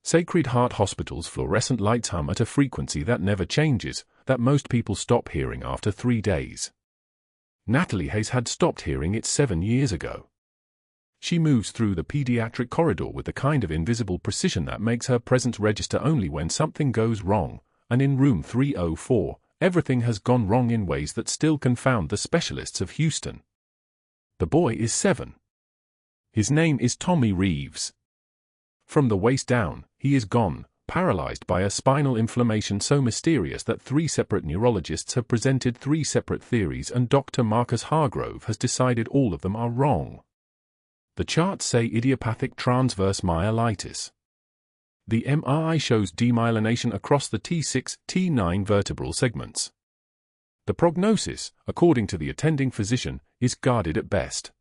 Sacred Heart Hospital's fluorescent lights hum at a frequency that never changes, that most people stop hearing after 3 days. Natalie Hayes had stopped hearing it 7 years ago. She moves through the pediatric corridor with the kind of invisible precision that makes her presence register only when something goes wrong, and in room 304, everything has gone wrong in ways that still confound the specialists of Houston. The boy is 7. His name is Tommy Reeves. From the waist down, he is gone, paralyzed by a spinal inflammation so mysterious that 3 separate neurologists have presented 3 separate theories, and Dr. Marcus Hargrove has decided all of them are wrong. The charts say idiopathic transverse myelitis. The MRI shows demyelination across the T6, T9 vertebral segments. The prognosis, according to the attending physician, is guarded at best.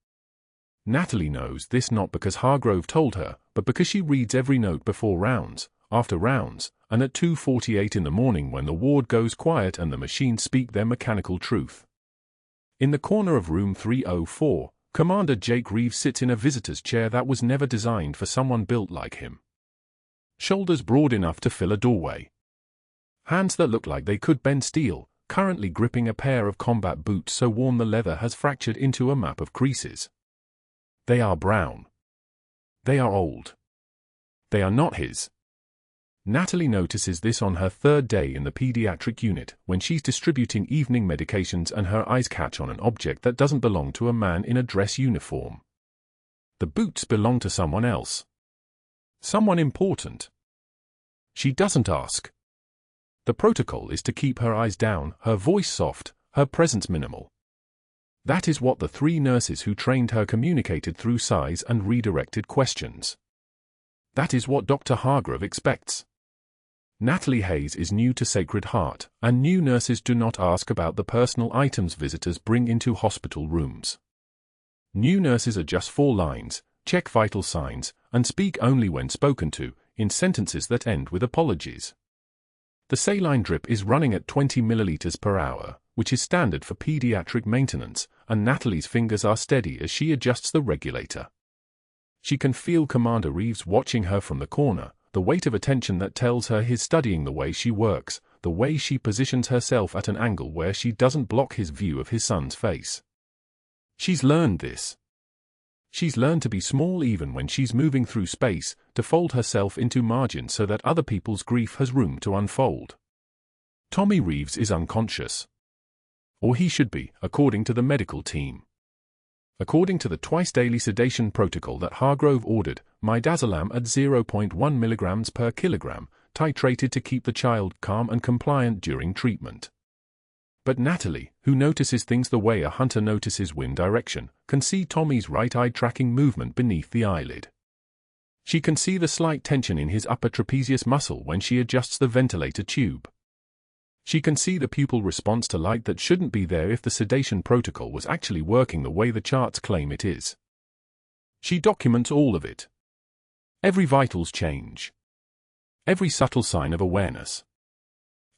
Natalie knows this not because Hargrove told her, but because she reads every note before rounds, after rounds, and at 2:48 in the morning when the ward goes quiet and the machines speak their mechanical truth. In the corner of room 304, Commander Jake Reeves sits in a visitor's chair that was never designed for someone built like him. Shoulders broad enough to fill a doorway. Hands that look like they could bend steel, currently gripping a pair of combat boots so worn the leather has fractured into a map of creases. They are brown. They are old. They are not his. Natalie notices this on her 3rd day in the pediatric unit, when she's distributing evening medications and her eyes catch on an object that doesn't belong to a man in a dress uniform. The boots belong to someone else. Someone important. She doesn't ask. The protocol is to keep her eyes down, her voice soft, her presence minimal. That is what the 3 nurses who trained her communicated through sighs and redirected questions. That is what Dr. Hargrove expects. Natalie Hayes is new to Sacred Heart, and new nurses do not ask about the personal items visitors bring into hospital rooms. New nurses adjust 4 lines, check vital signs, and speak only when spoken to, in sentences that end with apologies. The saline drip is running at 20 milliliters per hour, which is standard for pediatric maintenance, and Natalie's fingers are steady as she adjusts the regulator. She can feel Commander Reeves watching her from the corner, the weight of attention that tells her he's studying the way she works, the way she positions herself at an angle where she doesn't block his view of his son's face. She's learned this. She's learned to be small even when she's moving through space, to fold herself into margin so that other people's grief has room to unfold. Tommy Reeves is unconscious. Or he should be, according to the medical team. According to the twice-daily sedation protocol that Hargrove ordered, midazolam at 0.1 milligrams per kilogram, titrated to keep the child calm and compliant during treatment. But Natalie, who notices things the way a hunter notices wind direction, can see Tommy's right eye tracking movement beneath the eyelid. She can see the slight tension in his upper trapezius muscle when she adjusts the ventilator tube. She can see the pupil response to light that shouldn't be there if the sedation protocol was actually working the way the charts claim it is. She documents all of it. Every vitals change. Every subtle sign of awareness.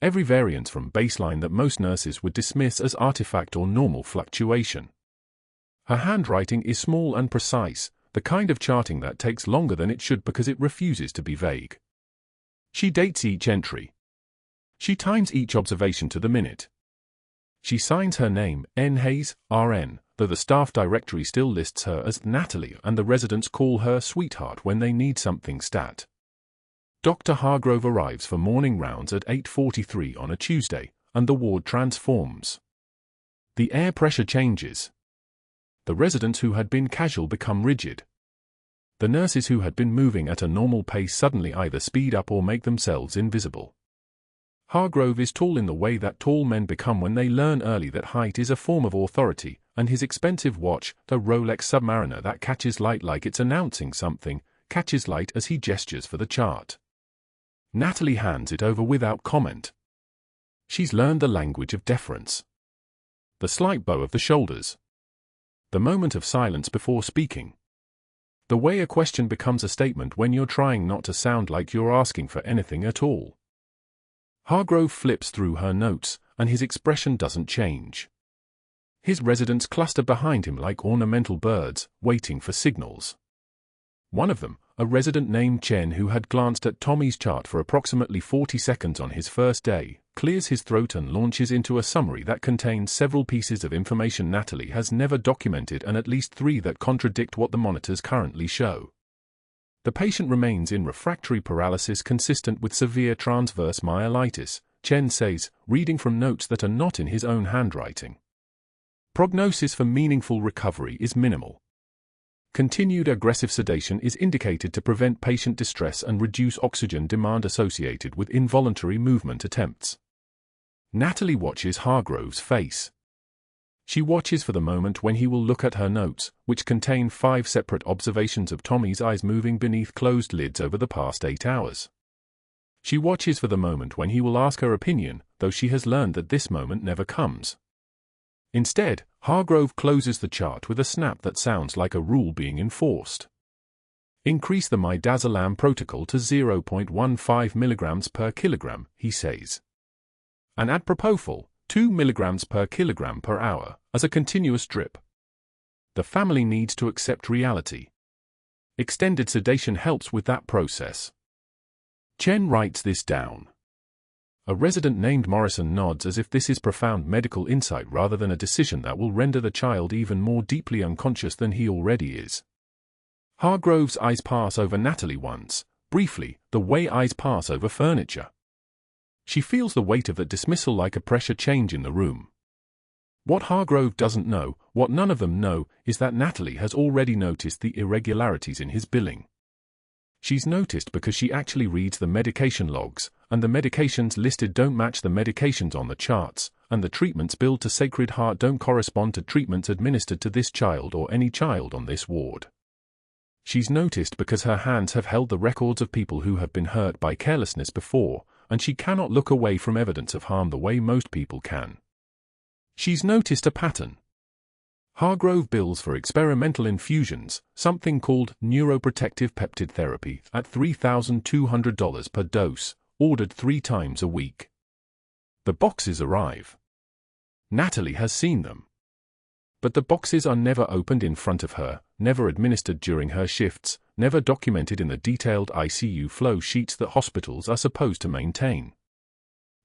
Every variance from baseline that most nurses would dismiss as artifact or normal fluctuation. Her handwriting is small and precise, the kind of charting that takes longer than it should because it refuses to be vague. She dates each entry. She times each observation to the minute. She signs her name, N. Hayes, RN, though the staff directory still lists her as Natalie and the residents call her Sweetheart when they need something stat. Dr. Hargrove arrives for morning rounds at 8:43 on a Tuesday, and the ward transforms. The air pressure changes. The residents who had been casual become rigid. The nurses who had been moving at a normal pace suddenly either speed up or make themselves invisible. Hargrove is tall in the way that tall men become when they learn early that height is a form of authority, and his expensive watch, the Rolex Submariner that catches light like it's announcing something, catches light as he gestures for the chart. Natalie hands it over without comment. She's learned the language of deference. The slight bow of the shoulders. The moment of silence before speaking. The way a question becomes a statement when you're trying not to sound like you're asking for anything at all. Hargrove flips through her notes, and his expression doesn't change. His residents cluster behind him like ornamental birds, waiting for signals. One of them, a resident named Chen who had glanced at Tommy's chart for approximately 40 seconds on his first day, clears his throat and launches into a summary that contains several pieces of information Natalie has never documented and at least 3 that contradict what the monitors currently show. The patient remains in refractory paralysis consistent with severe transverse myelitis, Chen says, reading from notes that are not in his own handwriting. Prognosis for meaningful recovery is minimal. Continued aggressive sedation is indicated to prevent patient distress and reduce oxygen demand associated with involuntary movement attempts. Natalie watches Hargrove's face. She watches for the moment when he will look at her notes, which contain 5 separate observations of Tommy's eyes moving beneath closed lids over the past 8 hours. She watches for the moment when he will ask her opinion, though she has learned that this moment never comes. Instead, Hargrove closes the chart with a snap that sounds like a rule being enforced. Increase the midazolam protocol to 0.15 mg per kilogram, he says. And add propofol, 2 mg per kilogram per hour, as a continuous drip. The family needs to accept reality. Extended sedation helps with that process. Chen writes this down. A resident named Morrison nods as if this is profound medical insight rather than a decision that will render the child even more deeply unconscious than he already is. Hargrove's eyes pass over Natalie once, briefly, the way eyes pass over furniture. She feels the weight of that dismissal like a pressure change in the room. What Hargrove doesn't know, what none of them know, is that Natalie has already noticed the irregularities in his billing. She's noticed because she actually reads the medication logs, and the medications listed don't match the medications on the charts, and the treatments billed to Sacred Heart don't correspond to treatments administered to this child or any child on this ward. She's noticed because her hands have held the records of people who have been hurt by carelessness before, and she cannot look away from evidence of harm the way most people can. She's noticed a pattern. Hargrove bills for experimental infusions, something called neuroprotective peptide therapy, at $3,200 per dose, ordered 3 times a week. The boxes arrive. Natalie has seen them. But the boxes are never opened in front of her, never administered during her shifts, never documented in the detailed ICU flow sheets that hospitals are supposed to maintain.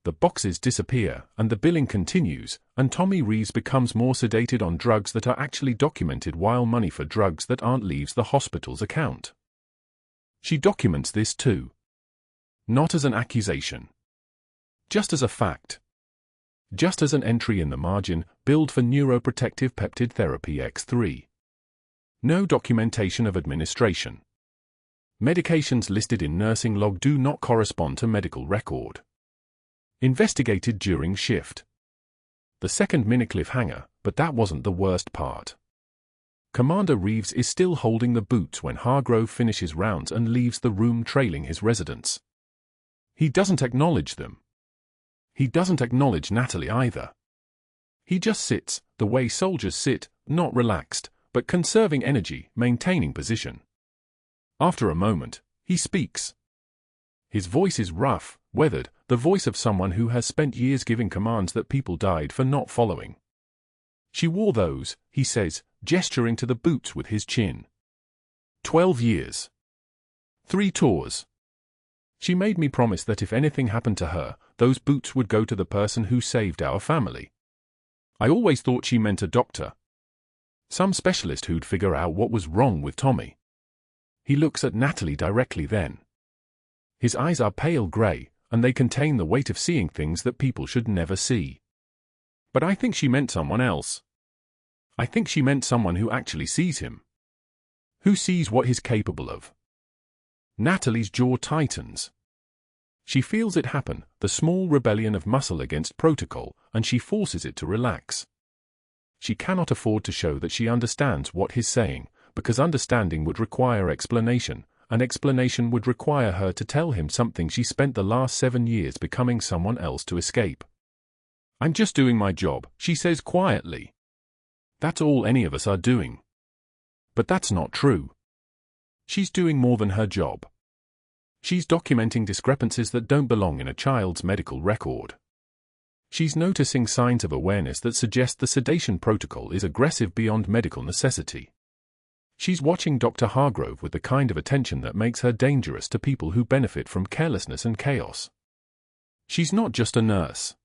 The boxes disappear, and the billing continues, and Tommy Reeves becomes more sedated on drugs that are actually documented while money for drugs that aren't leaves the hospital's account. She documents this too. Not as an accusation. Just as a fact. Just as an entry in the margin, billed for neuroprotective peptide therapy X3. No documentation of administration. Medications listed in nursing log do not correspond to medical record. Investigated during shift. The second minute cliffhanger, but that wasn't the worst part. Commander Reeves is still holding the boots when Hargrove finishes rounds and leaves the room trailing his residents. He doesn't acknowledge them. He doesn't acknowledge Natalie either. He just sits, the way soldiers sit, not relaxed, but conserving energy, maintaining position. After a moment, he speaks. His voice is rough, weathered, the voice of someone who has spent years giving commands that people died for not following. She wore those, he says, gesturing to the boots with his chin. 12 years. 3 tours. She made me promise that if anything happened to her, those boots would go to the person who saved our family. I always thought she meant a doctor. Some specialist who'd figure out what was wrong with Tommy. He looks at Natalie directly then. His eyes are pale grey, and they contain the weight of seeing things that people should never see. But I think she meant someone else. I think she meant someone who actually sees him. Who sees what he's capable of. Natalie's jaw tightens. She feels it happen, the small rebellion of muscle against protocol, and she forces it to relax. She cannot afford to show that she understands what he's saying, because understanding would require explanation. An explanation would require her to tell him something she spent the last 7 years becoming someone else to escape. I'm just doing my job, she says quietly. That's all any of us are doing. But that's not true. She's doing more than her job. She's documenting discrepancies that don't belong in a child's medical record. She's noticing signs of awareness that suggest the sedation protocol is aggressive beyond medical necessity. She's watching Dr. Hargrove with the kind of attention that makes her dangerous to people who benefit from carelessness and chaos. She's not just a nurse.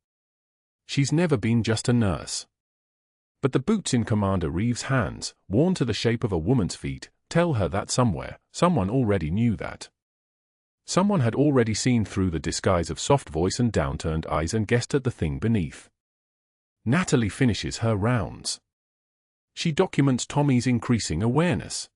She's never been just a nurse. But the boots in Commander Reeves' hands, worn to the shape of a woman's feet, tell her that somewhere, someone already knew that. Someone had already seen through the disguise of soft voice and downturned eyes and guessed at the thing beneath. Natalie finishes her rounds. She documents Tommy's increasing awareness.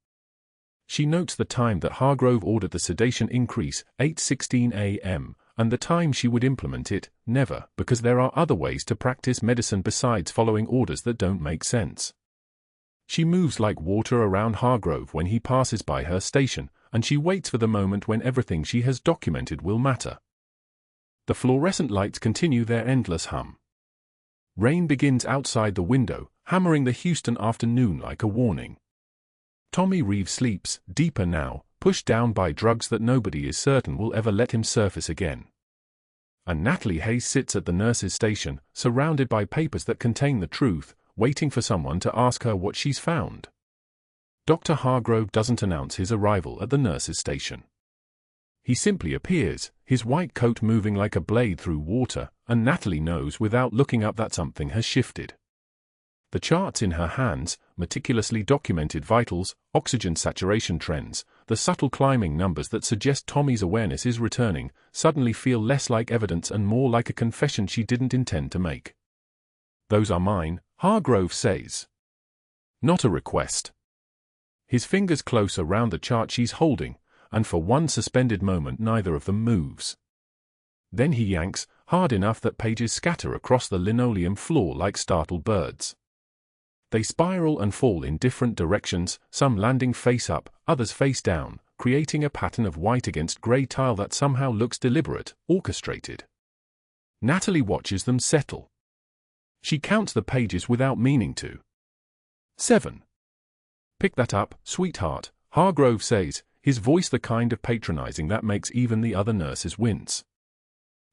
She notes the time that Hargrove ordered the sedation increase, 8:16 a.m., and the time she would implement it, never, because there are other ways to practice medicine besides following orders that don't make sense. She moves like water around Hargrove when he passes by her station, and she waits for the moment when everything she has documented will matter. The fluorescent lights continue their endless hum. Rain begins outside the window, hammering the Houston afternoon like a warning. Tommy Reeves sleeps, deeper now, pushed down by drugs that nobody is certain will ever let him surface again. And Natalie Hayes sits at the nurse's station, surrounded by papers that contain the truth, waiting for someone to ask her what she's found. Dr. Hargrove doesn't announce his arrival at the nurse's station. He simply appears, his white coat moving like a blade through water, and Natalie knows without looking up that something has shifted. The charts in her hands, meticulously documented vitals, oxygen saturation trends, the subtle climbing numbers that suggest Tommy's awareness is returning, suddenly feel less like evidence and more like a confession she didn't intend to make. "Those are mine," Hargrove says. Not a request. His fingers close around the chart she's holding, and for one suspended moment neither of them moves. Then he yanks, hard enough that pages scatter across the linoleum floor like startled birds. They spiral and fall in different directions, some landing face up, others face down, creating a pattern of white against grey tile that somehow looks deliberate, orchestrated. Natalie watches them settle. She counts the pages without meaning to. 7. "Pick that up, sweetheart," Hargrove says, his voice the kind of patronizing that makes even the other nurses wince.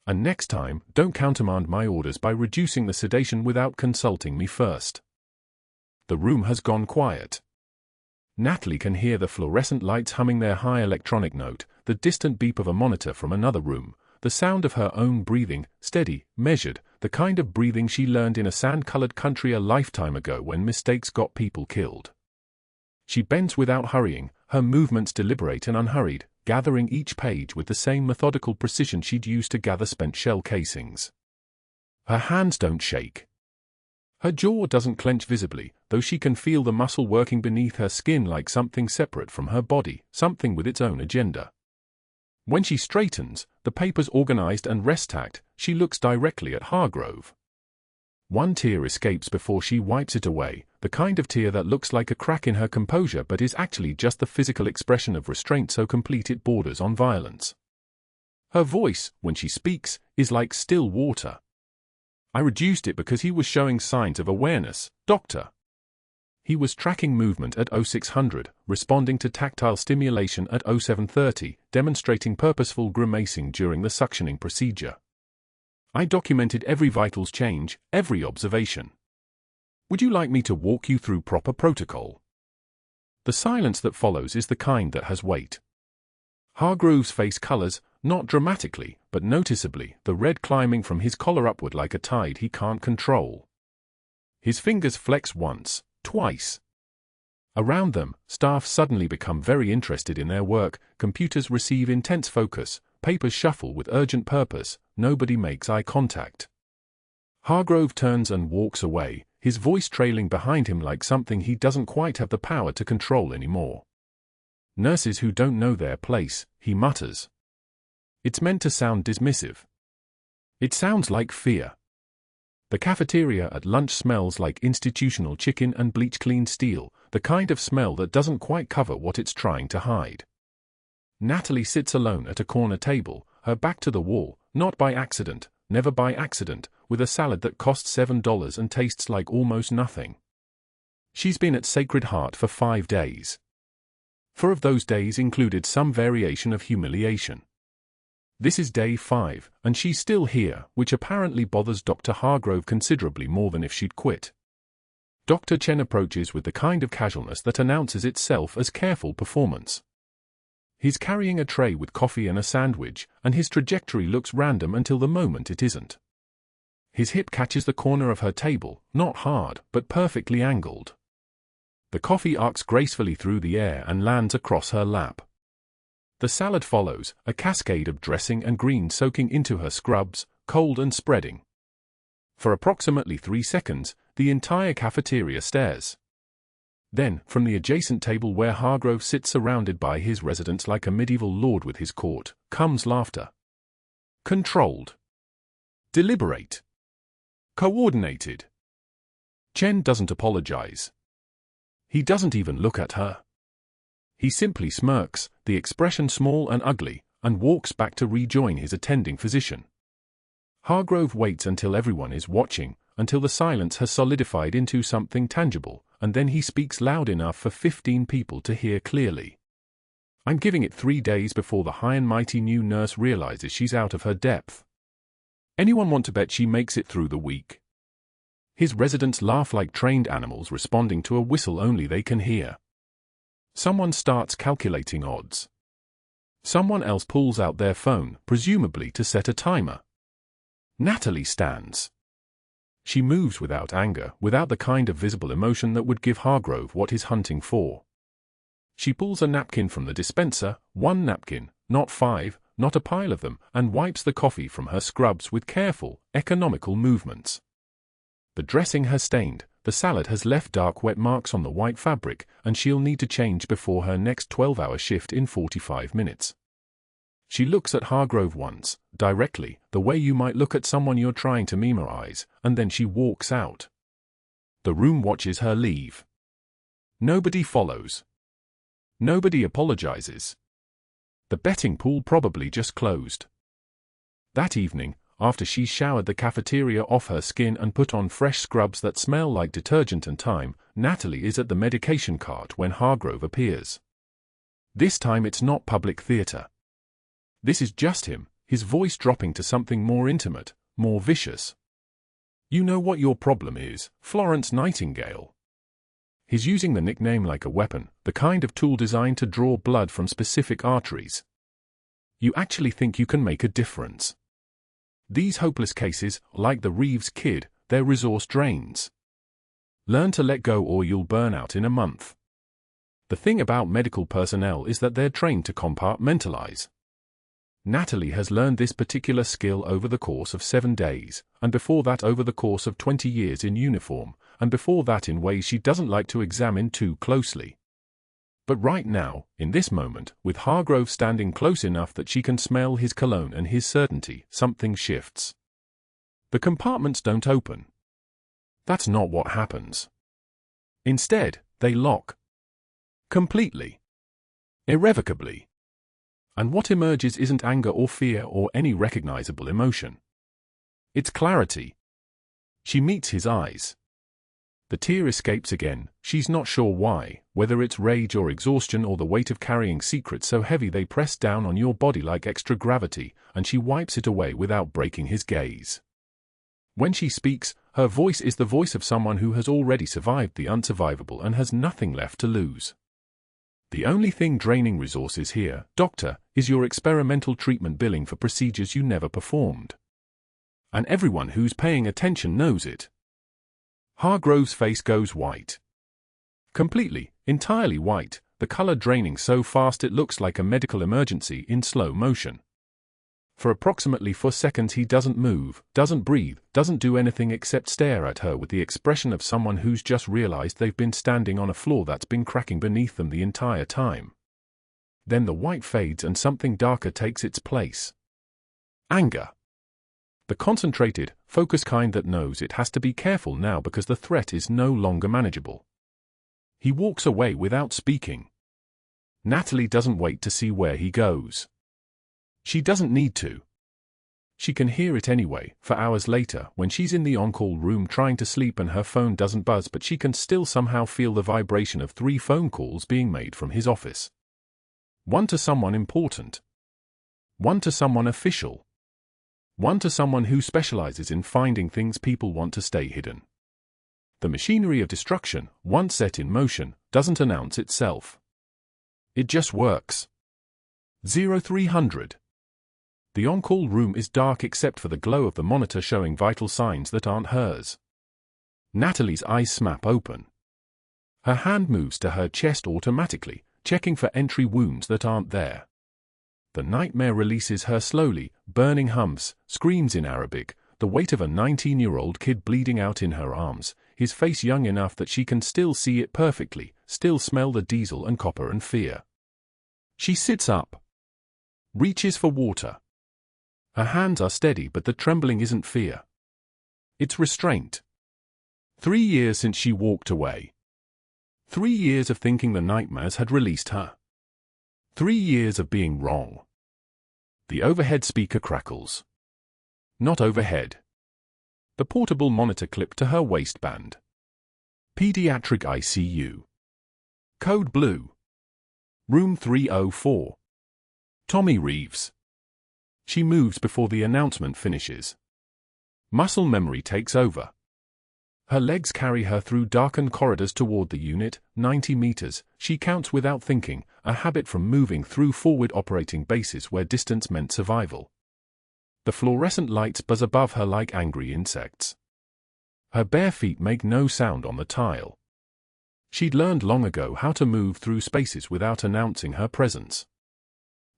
"And next time, don't countermand my orders by reducing the sedation without consulting me first." The room has gone quiet. Natalie can hear the fluorescent lights humming their high electronic note, the distant beep of a monitor from another room, the sound of her own breathing, steady, measured, the kind of breathing she learned in a sand-colored country a lifetime ago when mistakes got people killed. She bends without hurrying, her movements deliberate and unhurried, gathering each page with the same methodical precision she'd used to gather spent shell casings. Her hands don't shake. Her jaw doesn't clench visibly, though she can feel the muscle working beneath her skin like something separate from her body, something with its own agenda. When she straightens, the papers organized and rest-tacked, she looks directly at Hargrove. One tear escapes before she wipes it away, the kind of tear that looks like a crack in her composure but is actually just the physical expression of restraint so complete it borders on violence. Her voice, when she speaks, is like still water. "I reduced it because he was showing signs of awareness, doctor. He was tracking movement at 0600, responding to tactile stimulation at 0730, demonstrating purposeful grimacing during the suctioning procedure. I documented every vitals change, every observation. Would you like me to walk you through proper protocol?" The silence that follows is the kind that has weight. Hargrove's face colors, not dramatically, but noticeably, the red climbing from his collar upward like a tide he can't control. His fingers flex once, twice. Around them, staff suddenly become very interested in their work, computers receive intense focus, papers shuffle with urgent purpose, nobody makes eye contact. Hargrove turns and walks away, his voice trailing behind him like something he doesn't quite have the power to control anymore. "Nurses who don't know their place," he mutters. It's meant to sound dismissive. It sounds like fear. The cafeteria at lunch smells like institutional chicken and bleach-cleaned steel, the kind of smell that doesn't quite cover what it's trying to hide. Natalie sits alone at a corner table, her back to the wall, not by accident, never by accident, with a salad that costs $7 and tastes like almost nothing. She's been at Sacred Heart for 5 days. 4 of those days included some variation of humiliation. This is day 5, and she's still here, which apparently bothers Dr. Hargrove considerably more than if she'd quit. Dr. Chen approaches with the kind of casualness that announces itself as careful performance. He's carrying a tray with coffee and a sandwich, and his trajectory looks random until the moment it isn't. His hip catches the corner of her table, not hard, but perfectly angled. The coffee arcs gracefully through the air and lands across her lap. The salad follows, a cascade of dressing and green soaking into her scrubs, cold and spreading. For approximately 3 seconds, the entire cafeteria stares. Then, from the adjacent table where Hargrove sits surrounded by his residents like a medieval lord with his court, comes laughter. Controlled. Deliberate. Coordinated. Chen doesn't apologize. He doesn't even look at her. He simply smirks, the expression small and ugly, and walks back to rejoin his attending physician. Hargrove waits until everyone is watching, until the silence has solidified into something tangible, and then he speaks loud enough for 15 people to hear clearly. I'm giving it 3 days before the high and mighty new nurse realizes she's out of her depth. Anyone want to bet she makes it through the week? His residents laugh like trained animals responding to a whistle only they can hear. Someone starts calculating odds. Someone else pulls out their phone, presumably to set a timer. Natalie stands. She moves without anger, without the kind of visible emotion that would give Hargrove what he's hunting for. She pulls a napkin from the dispenser, 1 napkin, not 5, not a pile of them, and wipes the coffee from her scrubs with careful, economical movements. The dressing has stained, the salad has left dark wet marks on the white fabric, and she'll need to change before her next 12-hour shift in 45 minutes. She looks at Hargrove once, directly, the way you might look at someone you're trying to memorize, and then she walks out. The room watches her leave. Nobody follows. Nobody apologizes. The betting pool probably just closed. That evening, after she's showered the cafeteria off her skin and put on fresh scrubs that smell like detergent and thyme, Natalie is at the medication cart when Hargrove appears. This time it's not public theater. This is just him, his voice dropping to something more intimate, more vicious. You know what your problem is, Florence Nightingale. He's using the nickname like a weapon, the kind of tool designed to draw blood from specific arteries. You actually think you can make a difference? These hopeless cases, like the Reeves kid, they're resource drains. Learn to let go or you'll burn out in a month. The thing about medical personnel is that they're trained to compartmentalize. Natalie has learned this particular skill over the course of 7 days, and before that over the course of 20 years in uniform, and before that in ways she doesn't like to examine too closely. But right now, in this moment, with Hargrove standing close enough that she can smell his cologne and his certainty, something shifts. The compartments don't open. That's not what happens. Instead, they lock. Completely. Irrevocably. And what emerges isn't anger or fear or any recognizable emotion. It's clarity. She meets his eyes. The tear escapes again, she's not sure why, whether it's rage or exhaustion or the weight of carrying secrets so heavy they press down on your body like extra gravity, and she wipes it away without breaking his gaze. When she speaks, her voice is the voice of someone who has already survived the unsurvivable and has nothing left to lose. The only thing draining resources here, doctor, is your experimental treatment billing for procedures you never performed. And everyone who's paying attention knows it. Hargrove's face goes white. Completely, entirely white, the color draining so fast it looks like a medical emergency in slow motion. For approximately 4 seconds he doesn't move, doesn't breathe, doesn't do anything except stare at her with the expression of someone who's just realized they've been standing on a floor that's been cracking beneath them the entire time. Then the white fades and something darker takes its place. Anger. The concentrated, focused kind that knows it has to be careful now because the threat is no longer manageable. He walks away without speaking. Natalie doesn't wait to see where he goes. She doesn't need to. She can hear it anyway, for hours later, when she's in the on-call room trying to sleep and her phone doesn't buzz, but she can still somehow feel the vibration of 3 phone calls being made from his office. 1 to someone important. 1 to someone official. 1 to someone who specializes in finding things people want to stay hidden. The machinery of destruction, once set in motion, doesn't announce itself. It just works. 0300. The on-call room is dark except for the glow of the monitor showing vital signs that aren't hers. Natalie's eyes snap open. Her hand moves to her chest automatically, checking for entry wounds that aren't there. The nightmare releases her slowly, burning hums, screams in Arabic, the weight of a 19-year-old kid bleeding out in her arms, his face young enough that she can still see it perfectly, still smell the diesel and copper and fear. She sits up. Reaches for water. Her hands are steady, but the trembling isn't fear. It's restraint. 3 years since she walked away. 3 years of thinking the nightmares had released her. 3 years of being wrong. The overhead speaker crackles. Not overhead. The portable monitor clipped to her waistband. Pediatric ICU. Code blue. Room 304. Tommy Reeves. She moves before the announcement finishes. Muscle memory takes over. Her legs carry her through darkened corridors toward the unit, 90 meters, she counts without thinking, a habit from moving through forward operating bases where distance meant survival. The fluorescent lights buzz above her like angry insects. Her bare feet make no sound on the tile. She'd learned long ago how to move through spaces without announcing her presence.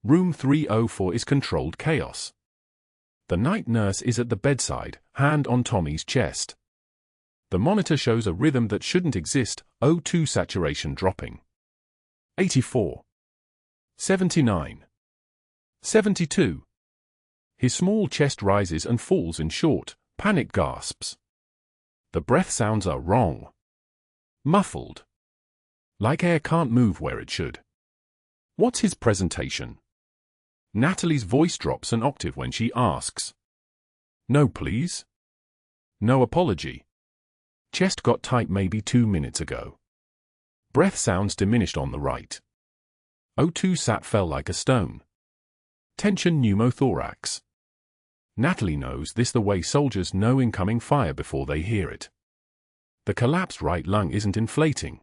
Room 304 is controlled chaos. The night nurse is at the bedside, hand on Tommy's chest. The monitor shows a rhythm that shouldn't exist, O2 saturation dropping. 84. 79. 72. His small chest rises and falls in short, panicked gasps. The breath sounds are wrong. Muffled. Like air can't move where it should. What's his presentation? Natalie's voice drops an octave when she asks. No please. No apology. Chest got tight maybe 2 minutes ago. Breath sounds diminished on the right. O2 sat fell like a stone. Tension pneumothorax. Natalie knows this the way soldiers know incoming fire before they hear it. The collapsed right lung isn't inflating.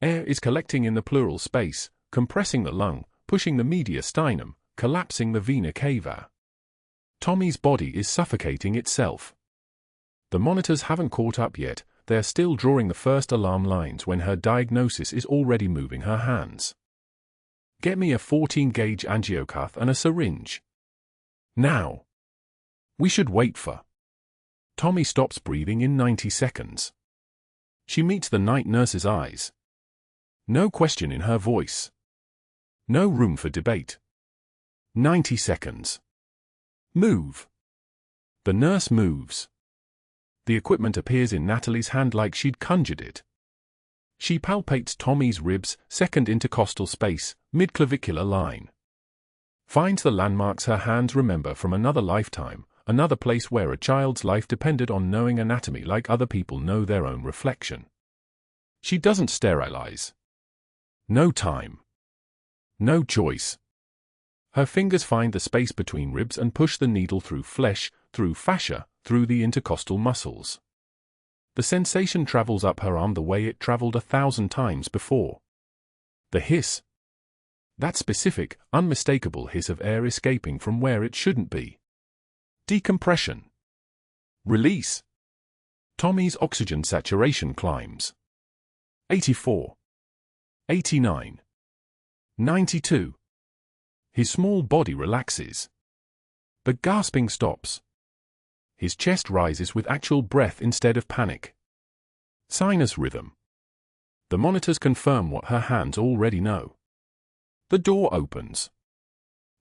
Air is collecting in the pleural space, compressing the lung, pushing the mediastinum, collapsing the vena cava. Tommy's body is suffocating itself. The monitors haven't caught up yet, they're still drawing the first alarm lines when her diagnosis is already moving her hands. Get me a 14-gauge angiocath and a syringe. Now. We should wait for. Tommy stops breathing in 90 seconds. She meets the night nurse's eyes. No question in her voice. No room for debate. 90 seconds. Move. The nurse moves. The equipment appears in Natalie's hand like she'd conjured it. She palpates Tommy's ribs, second intercostal space, mid-clavicular line. Finds the landmarks her hands remember from another lifetime, another place where a child's life depended on knowing anatomy like other people know their own reflection. She doesn't sterilize. No time. No choice. Her fingers find the space between ribs and push the needle through flesh, through fascia, through the intercostal muscles. The sensation travels up her arm the way it traveled 1,000 times before. The hiss. That specific, unmistakable hiss of air escaping from where it shouldn't be. Decompression. Release. Tommy's oxygen saturation climbs. 84. 89. 92. His small body relaxes. The gasping stops. His chest rises with actual breath instead of panic. Sinus rhythm. The monitors confirm what her hands already know. The door opens.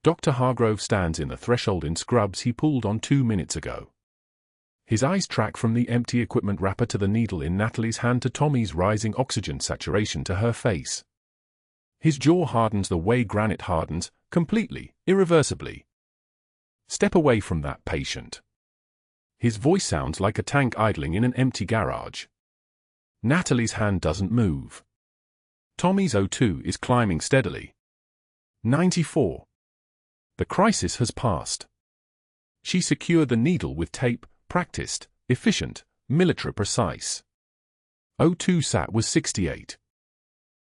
Dr. Hargrove stands in the threshold in scrubs he pulled on 2 minutes ago. His eyes track from the empty equipment wrapper to the needle in Natalie's hand to Tommy's rising oxygen saturation to her face. His jaw hardens the way granite hardens, completely, irreversibly. Step away from that patient. His voice sounds like a tank idling in an empty garage. Natalie's hand doesn't move. Tommy's O2 is climbing steadily. 94. The crisis has passed. She secured the needle with tape, practiced, efficient, military precise. O2 SAT was 68.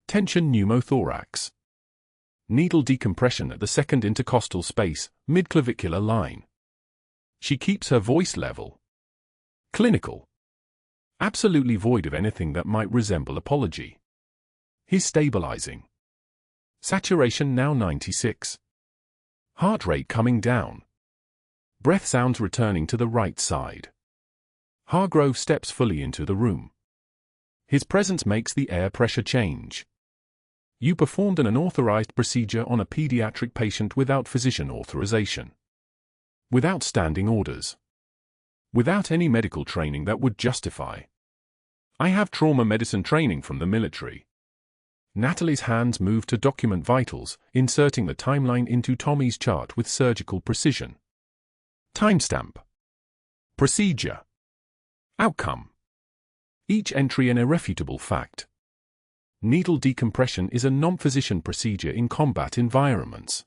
Tension pneumothorax. Needle decompression at the second intercostal space, midclavicular line. She keeps her voice level. Clinical. Absolutely void of anything that might resemble apology. He's stabilizing. Saturation now 96. Heart rate coming down. Breath sounds returning to the right side. Hargrove steps fully into the room. His presence makes the air pressure change. You performed an unauthorized procedure on a pediatric patient without physician authorization. Without standing orders. Without any medical training that would justify. I have trauma medicine training from the military. Natalie's hands move to document vitals, inserting the timeline into Tommy's chart with surgical precision. Timestamp. Procedure. Outcome. Each entry an irrefutable fact. Needle decompression is a non-physician procedure in combat environments.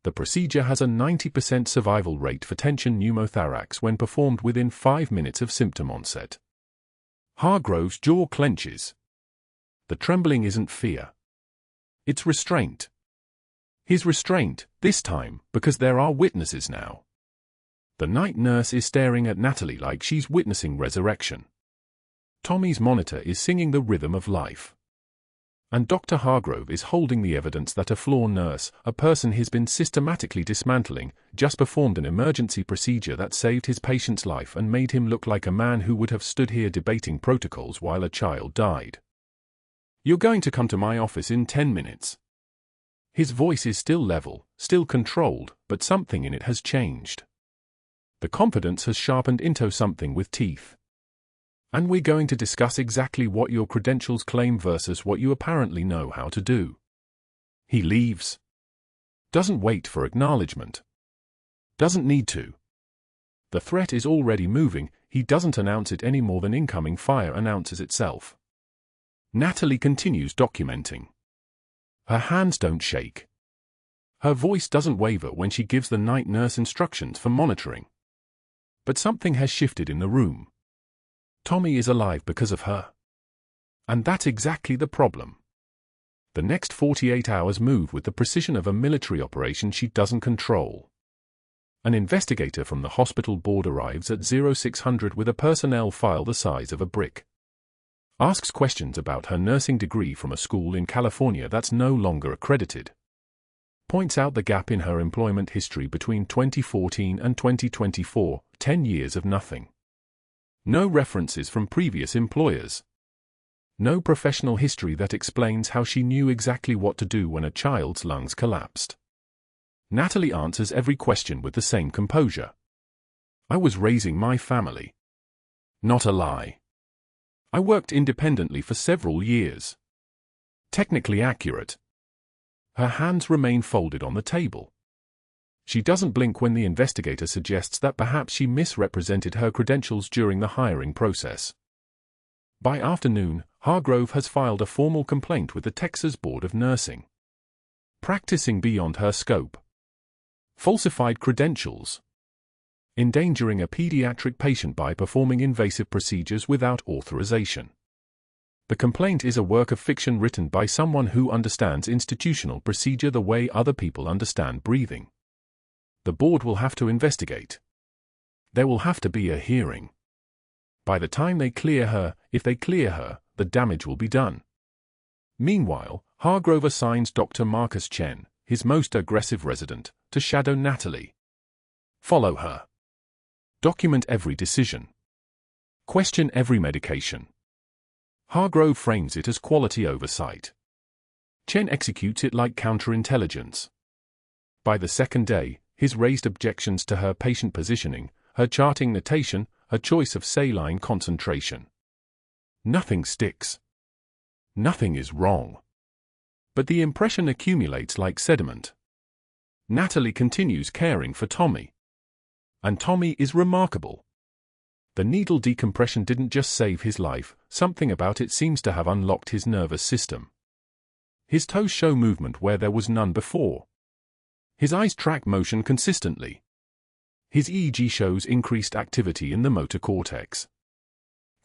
The procedure has a 90% survival rate for tension pneumothorax when performed within 5 minutes of symptom onset. Hargrove's jaw clenches. The trembling isn't fear. It's restraint. He's restrained, this time, because there are witnesses now. The night nurse is staring at Natalie like she's witnessing resurrection. Tommy's monitor is singing the rhythm of life. And Dr. Hargrove is holding the evidence that a floor nurse, a person he's been systematically dismantling, just performed an emergency procedure that saved his patient's life and made him look like a man who would have stood here debating protocols while a child died. You're going to come to my office in 10 minutes. His voice is still level, still controlled, but something in it has changed. The confidence has sharpened into something with teeth. And we're going to discuss exactly what your credentials claim versus what you apparently know how to do. He leaves. Doesn't wait for acknowledgement. Doesn't need to. The threat is already moving, he doesn't announce it any more than incoming fire announces itself. Natalie continues documenting. Her hands don't shake. Her voice doesn't waver when she gives the night nurse instructions for monitoring. But something has shifted in the room. Tommy is alive because of her. And that's exactly the problem. The next 48 hours move with the precision of a military operation she doesn't control. An investigator from the hospital board arrives at 0600 with a personnel file the size of a brick. Asks questions about her nursing degree from a school in California that's no longer accredited. Points out the gap in her employment history between 2014 and 2024, 10 years of nothing. No references from previous employers. No professional history that explains how she knew exactly what to do when a child's lungs collapsed. Natalie answers every question with the same composure. I was raising my family. Not a lie. I worked independently for several years. Technically accurate. Her hands remain folded on the table. She doesn't blink when the investigator suggests that perhaps she misrepresented her credentials during the hiring process. By afternoon, Hargrove has filed a formal complaint with the Texas Board of Nursing. Practicing beyond her scope. Falsified credentials. Endangering a pediatric patient by performing invasive procedures without authorization. The complaint is a work of fiction written by someone who understands institutional procedure the way other people understand breathing. The board will have to investigate. There will have to be a hearing. By the time they clear her, if they clear her, the damage will be done. Meanwhile, Hargrove assigns Dr. Marcus Chen, his most aggressive resident, to shadow Natalie. Follow her. Document every decision. Question every medication. Hargrove frames it as quality oversight. Chen executes it like counterintelligence. By the second day, his raised objections to her patient positioning, her charting notation, her choice of saline concentration. Nothing sticks. Nothing is wrong. But the impression accumulates like sediment. Natalie continues caring for Tommy. And Tommy is remarkable. The needle decompression didn't just save his life, something about it seems to have unlocked his nervous system. His toes show movement where there was none before. His eyes track motion consistently. His EEG shows increased activity in the motor cortex.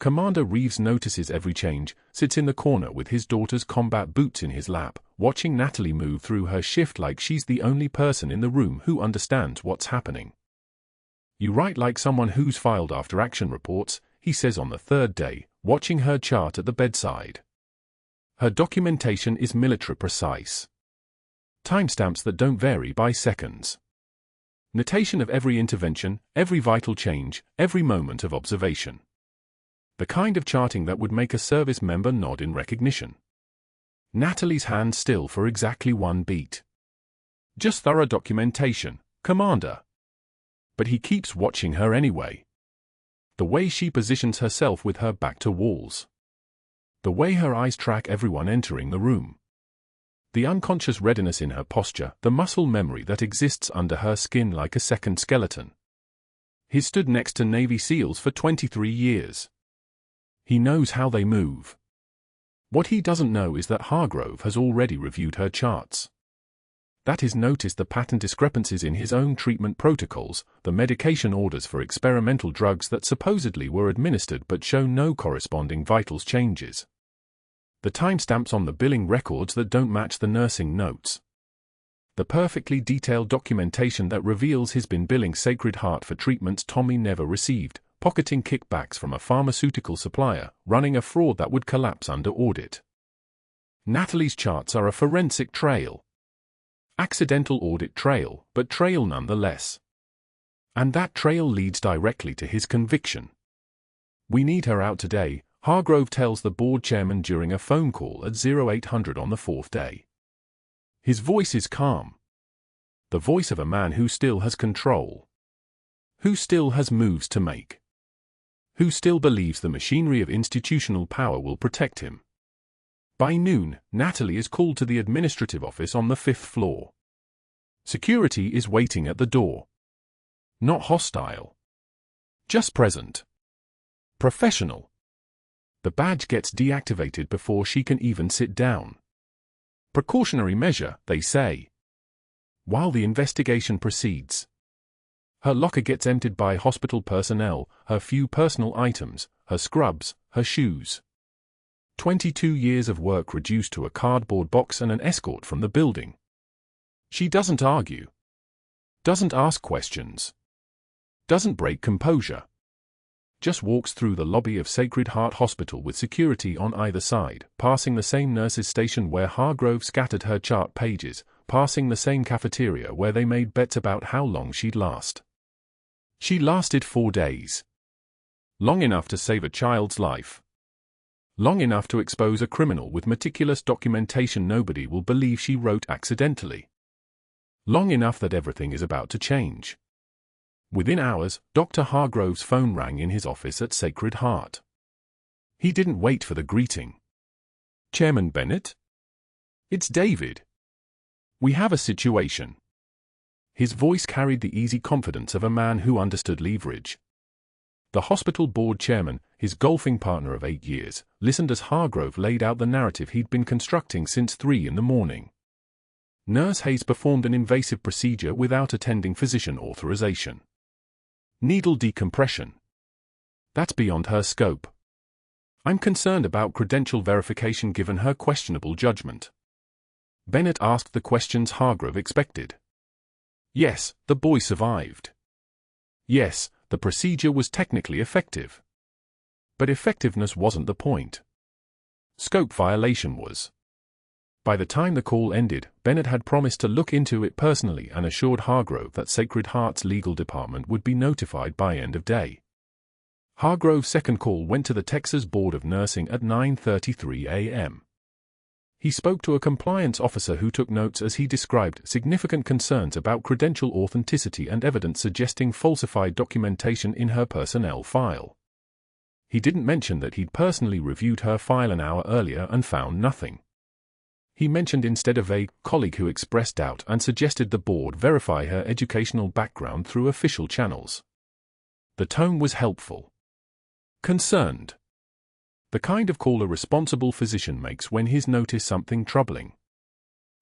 Commander Reeves notices every change, sits in the corner with his daughter's combat boots in his lap, watching Natalie move through her shift like she's the only person in the room who understands what's happening. "You write like someone who's filed after-action reports," he says on the third day, watching her chart at the bedside. Her documentation is military precise. Timestamps that don't vary by seconds. Notation of every intervention, every vital change, every moment of observation. The kind of charting that would make a service member nod in recognition. Natalie's hands still for exactly 1 beat. "Just thorough documentation, Commander." But he keeps watching her anyway. The way she positions herself with her back to walls. The way her eyes track everyone entering the room. The unconscious readiness in her posture, the muscle memory that exists under her skin like a second skeleton. He's stood next to Navy SEALs for 23 years. He knows how they move. What he doesn't know is that Hargrove has already reviewed her charts. That he's noticed the pattern discrepancies in his own treatment protocols, the medication orders for experimental drugs that supposedly were administered but show no corresponding vitals changes. The timestamps on the billing records that don't match the nursing notes. The perfectly detailed documentation that reveals he's been billing Sacred Heart for treatments Tommy never received, pocketing kickbacks from a pharmaceutical supplier, running a fraud that would collapse under audit. Natalie's charts are a forensic trail. Accidental audit trail, but trail nonetheless. And that trail leads directly to his conviction. "We need her out today," Hargrove tells the board chairman during a phone call at 0800 on the 4th day. His voice is calm. The voice of a man who still has control. Who still has moves to make. Who still believes the machinery of institutional power will protect him. By noon, Natalie is called to the administrative office on the 5th floor. Security is waiting at the door. Not hostile. Just present. Professional. The badge gets deactivated before she can even sit down. Precautionary measure, they say. While the investigation proceeds. Her locker gets emptied by hospital personnel, her few personal items, her scrubs, her shoes. 22 years of work reduced to a cardboard box and an escort from the building. She doesn't argue. Doesn't ask questions. Doesn't break composure. Just walks through the lobby of Sacred Heart Hospital with security on either side, passing the same nurses' station where Hargrove scattered her chart pages, passing the same cafeteria where they made bets about how long she'd last. She lasted 4 days. Long enough to save a child's life. Long enough to expose a criminal with meticulous documentation nobody will believe she wrote accidentally. Long enough that everything is about to change. Within hours, Dr. Hargrove's phone rang in his office at Sacred Heart. He didn't wait for the greeting. "Chairman Bennett? It's David. We have a situation." His voice carried the easy confidence of a man who understood leverage. The hospital board chairman, his golfing partner of 8 years, listened as Hargrove laid out the narrative he'd been constructing since 3 in the morning. Nurse Hayes performed an invasive procedure without attending physician authorization. Needle decompression. That's beyond her scope. I'm concerned about credential verification given her questionable judgment. Bennett asked the questions Hargrove expected. Yes, the boy survived. Yes, the procedure was technically effective. But effectiveness wasn't the point. Scope violation was. By the time the call ended, Bennett had promised to look into it personally and assured Hargrove that Sacred Heart's legal department would be notified by end of day. Hargrove's second call went to the Texas Board of Nursing at 9:33 a.m. He spoke to a compliance officer who took notes as he described significant concerns about credential authenticity and evidence suggesting falsified documentation in her personnel file. He didn't mention that he'd personally reviewed her file an hour earlier and found nothing. He mentioned instead a vague colleague who expressed doubt and suggested the board verify her educational background through official channels. The tone was helpful. Concerned. The kind of call a responsible physician makes when he's noticed something troubling.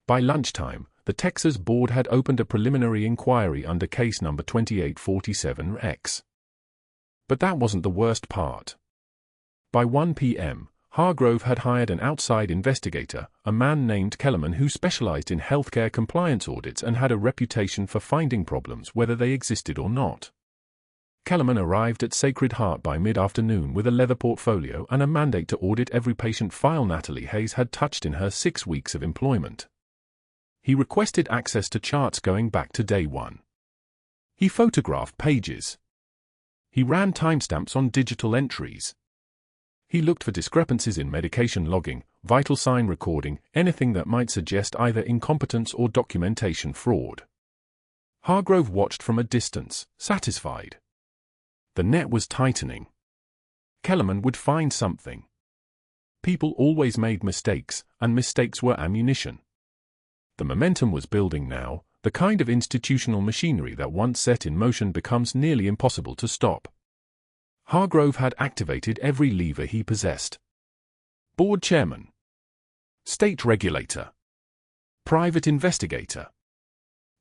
By lunchtime, the Texas board had opened a preliminary inquiry under case number 2847X. But that wasn't the worst part. By 1 p.m., Hargrove had hired an outside investigator, a man named Kellerman who specialized in healthcare compliance audits and had a reputation for finding problems whether they existed or not. Kellerman arrived at Sacred Heart by mid-afternoon with a leather portfolio and a mandate to audit every patient file Natalie Hayes had touched in her 6 weeks of employment. He requested access to charts going back to day 1. He photographed pages. He ran timestamps on digital entries. He looked for discrepancies in medication logging, vital sign recording, anything that might suggest either incompetence or documentation fraud. Hargrove watched from a distance, satisfied. The net was tightening. Kellerman would find something. People always made mistakes, and mistakes were ammunition. The momentum was building now, the kind of institutional machinery that once set in motion becomes nearly impossible to stop. Hargrove had activated every lever he possessed. Board chairman. State regulator. Private investigator.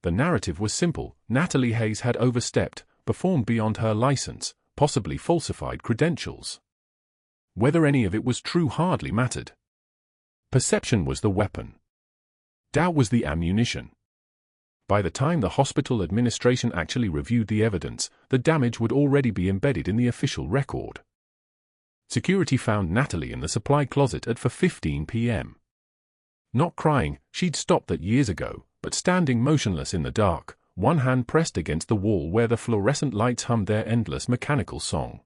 The narrative was simple: Natalie Hayes had overstepped, performed beyond her license, possibly falsified credentials. Whether any of it was true hardly mattered. Perception was the weapon. Doubt was the ammunition. By the time the hospital administration actually reviewed the evidence, the damage would already be embedded in the official record. Security found Natalie in the supply closet at 4:15 p.m. Not crying, she'd stopped that years ago, but standing motionless in the dark, one hand pressed against the wall where the fluorescent lights hummed their endless mechanical song.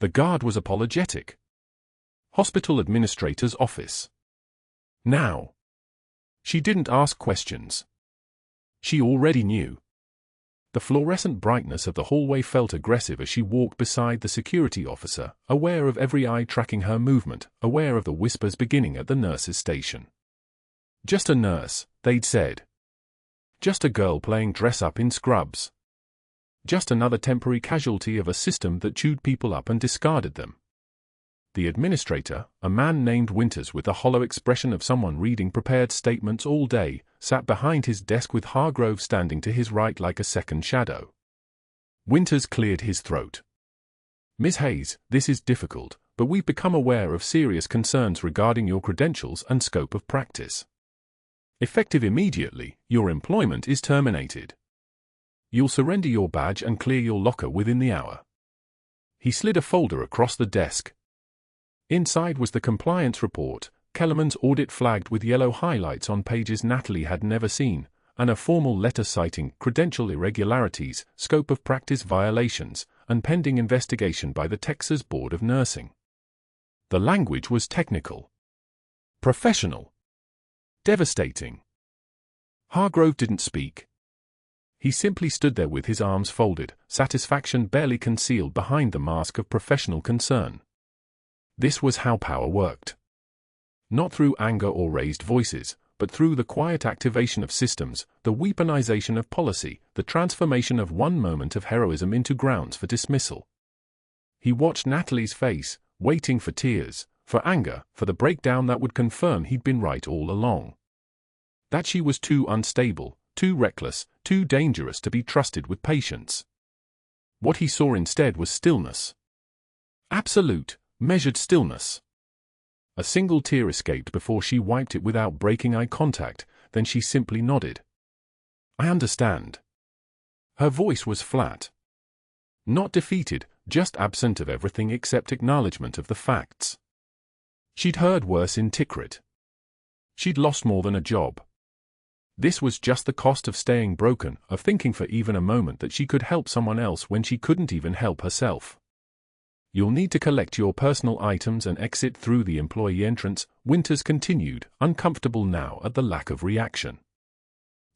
The guard was apologetic. Hospital administrator's office. Now. She didn't ask questions. She already knew. The fluorescent brightness of the hallway felt aggressive as she walked beside the security officer, aware of every eye tracking her movement, aware of the whispers beginning at the nurse's station. Just a nurse, they'd said. Just a girl playing dress-up in scrubs. Just another temporary casualty of a system that chewed people up and discarded them. The administrator, a man named Winters with the hollow expression of someone reading prepared statements all day, sat behind his desk with Hargrove standing to his right like a second shadow. Winters cleared his throat. "Ms. Hayes, this is difficult, but we've become aware of serious concerns regarding your credentials and scope of practice. Effective immediately, your employment is terminated. You'll surrender your badge and clear your locker within the hour." He slid a folder across the desk. Inside was the compliance report, Kellerman's audit flagged with yellow highlights on pages Natalie had never seen, and a formal letter citing credential irregularities, scope of practice violations, and pending investigation by the Texas Board of Nursing. The language was technical. Professional. Devastating. Hargrove didn't speak. He simply stood there with his arms folded, satisfaction barely concealed behind the mask of professional concern. This was how power worked. Not through anger or raised voices, but through the quiet activation of systems, the weaponization of policy, the transformation of one moment of heroism into grounds for dismissal. He watched Natalie's face, waiting for tears, for anger, for the breakdown that would confirm he'd been right all along. That she was too unstable, too reckless, too dangerous to be trusted with patients. What he saw instead was stillness. Absolute, measured stillness. A single tear escaped before she wiped it without breaking eye contact, then she simply nodded. "I understand." Her voice was flat. Not defeated, just absent of everything except acknowledgement of the facts. She'd heard worse in Tikrit. She'd lost more than a job. This was just the cost of staying broken, of thinking for even a moment that she could help someone else when she couldn't even help herself. "You'll need to collect your personal items and exit through the employee entrance," Winters continued, uncomfortable now at the lack of reaction.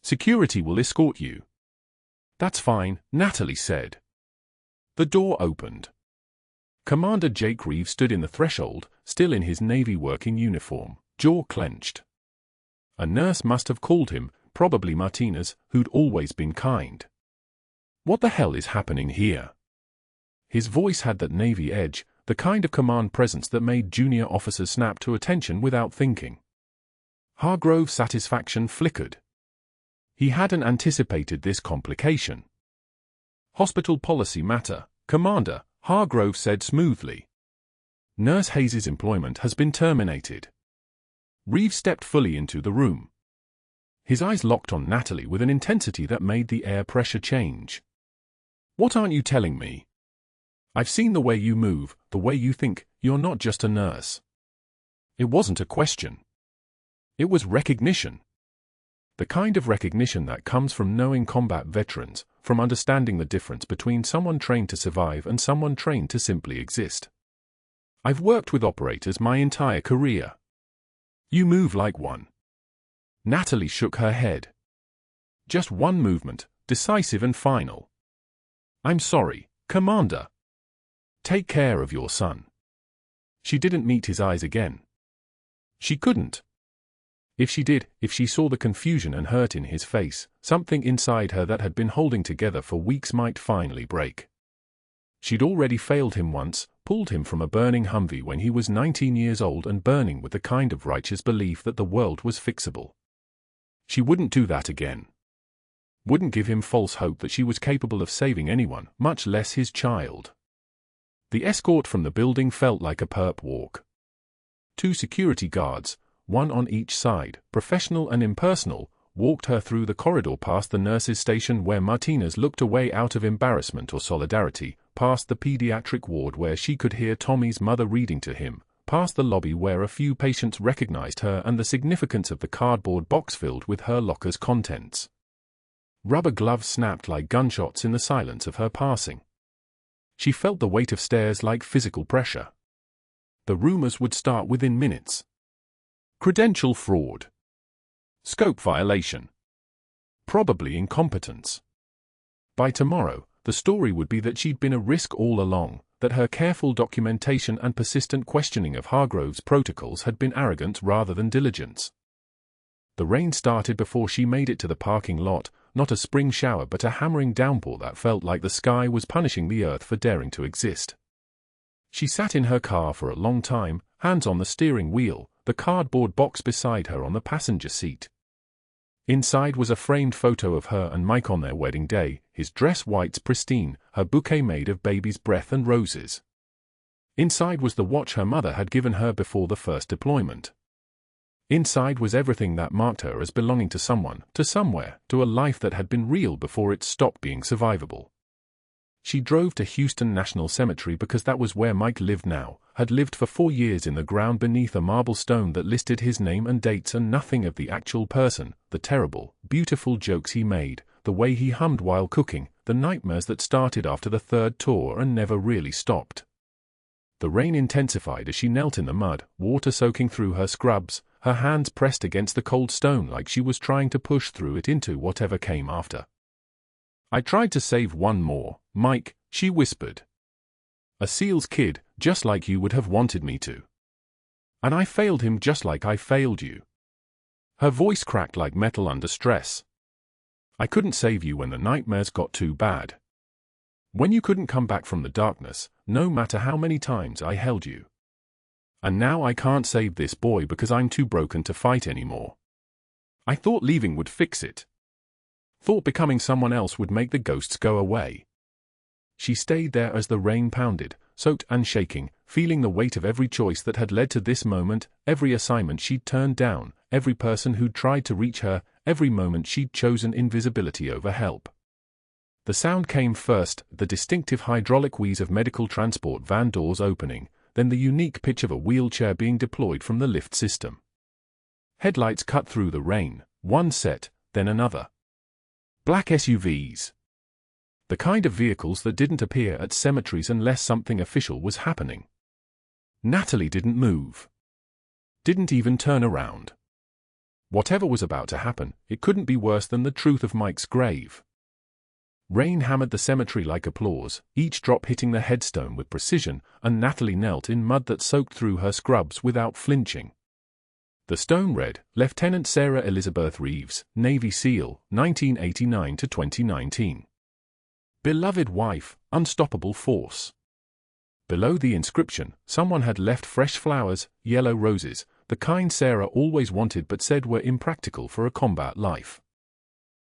"Security will escort you." "That's fine," Natalie said. The door opened. Commander Jake Reeves stood in the threshold, still in his Navy working uniform, jaw clenched. A nurse must have called him, probably Martinez, who'd always been kind. "What the hell is happening here?" His voice had that Navy edge, the kind of command presence that made junior officers snap to attention without thinking. Hargrove's satisfaction flickered. He hadn't anticipated this complication. "Hospital policy matter, Commander," Hargrove said smoothly. Nurse Hayes' employment has been terminated. Reeves stepped fully into the room. His eyes locked on Natalie with an intensity that made the air pressure change. What aren't you telling me? I've seen the way you move, the way you think. You're not just a nurse. It wasn't a question. It was recognition. The kind of recognition that comes from knowing combat veterans, from understanding the difference between someone trained to survive and someone trained to simply exist. I've worked with operators my entire career. You move like one. Natalie shook her head. Just one movement, decisive and final. I'm sorry, Commander. Take care of your son. She didn't meet his eyes again. She couldn't. If she did, if she saw the confusion and hurt in his face, something inside her that had been holding together for weeks might finally break. She'd already failed him once, pulled him from a burning Humvee when he was 19 years old and burning with the kind of righteous belief that the world was fixable. She wouldn't do that again. Wouldn't give him false hope that she was capable of saving anyone, much less his child. The escort from the building felt like a perp walk. 2 security guards, one on each side, professional and impersonal, walked her through the corridor past the nurse's station where Martinez looked away out of embarrassment or solidarity, past the pediatric ward where she could hear Tommy's mother reading to him, past the lobby where a few patients recognized her and the significance of the cardboard box filled with her locker's contents. Rubber gloves snapped like gunshots in the silence of her passing. She felt the weight of stairs like physical pressure. The rumors would start within minutes. Credential fraud. Scope violation. Probably incompetence. By tomorrow, the story would be that she'd been a risk all along, that her careful documentation and persistent questioning of Hargrove's protocols had been arrogance rather than diligence. The rain started before she made it to the parking lot, not a spring shower but a hammering downpour that felt like the sky was punishing the earth for daring to exist. She sat in her car for a long time, hands on the steering wheel, the cardboard box beside her on the passenger seat. Inside was a framed photo of her and Mike on their wedding day, his dress whites pristine, her bouquet made of baby's breath and roses. Inside was the watch her mother had given her before the first deployment. Inside was everything that marked her as belonging to someone, to somewhere, to a life that had been real before it stopped being survivable. She drove to Houston National Cemetery because that was where Mike lived now, had lived for 4 years in the ground beneath a marble stone that listed his name and dates and nothing of the actual person, the terrible, beautiful jokes he made, the way he hummed while cooking, the nightmares that started after the 3rd tour and never really stopped. The rain intensified as she knelt in the mud, water soaking through her scrubs, her hands pressed against the cold stone like she was trying to push through it into whatever came after. I tried to save one more, Mike, she whispered. A SEAL's kid, just like you would have wanted me to. And I failed him just like I failed you. Her voice cracked like metal under stress. I couldn't save you when the nightmares got too bad. When you couldn't come back from the darkness, no matter how many times I held you. And now I can't save this boy because I'm too broken to fight anymore. I thought leaving would fix it. Thought becoming someone else would make the ghosts go away. She stayed there as the rain pounded, soaked and shaking, feeling the weight of every choice that had led to this moment, every assignment she'd turned down, every person who'd tried to reach her, every moment she'd chosen invisibility over help. The sound came first, the distinctive hydraulic wheeze of medical transport van doors opening, then the unique pitch of a wheelchair being deployed from the lift system. Headlights cut through the rain, one set, then another. Black SUVs. The kind of vehicles that didn't appear at cemeteries unless something official was happening. Natalie didn't move. Didn't even turn around. Whatever was about to happen, it couldn't be worse than the truth of Mike's grave. Rain hammered the cemetery like applause, each drop hitting the headstone with precision, and Natalie knelt in mud that soaked through her scrubs without flinching. The stone read, Lieutenant Sarah Elizabeth Reeves, Navy SEAL, 1989 to 2019. Beloved wife, unstoppable force. Below the inscription, someone had left fresh flowers, yellow roses, the kind Sarah always wanted but said were impractical for a combat life.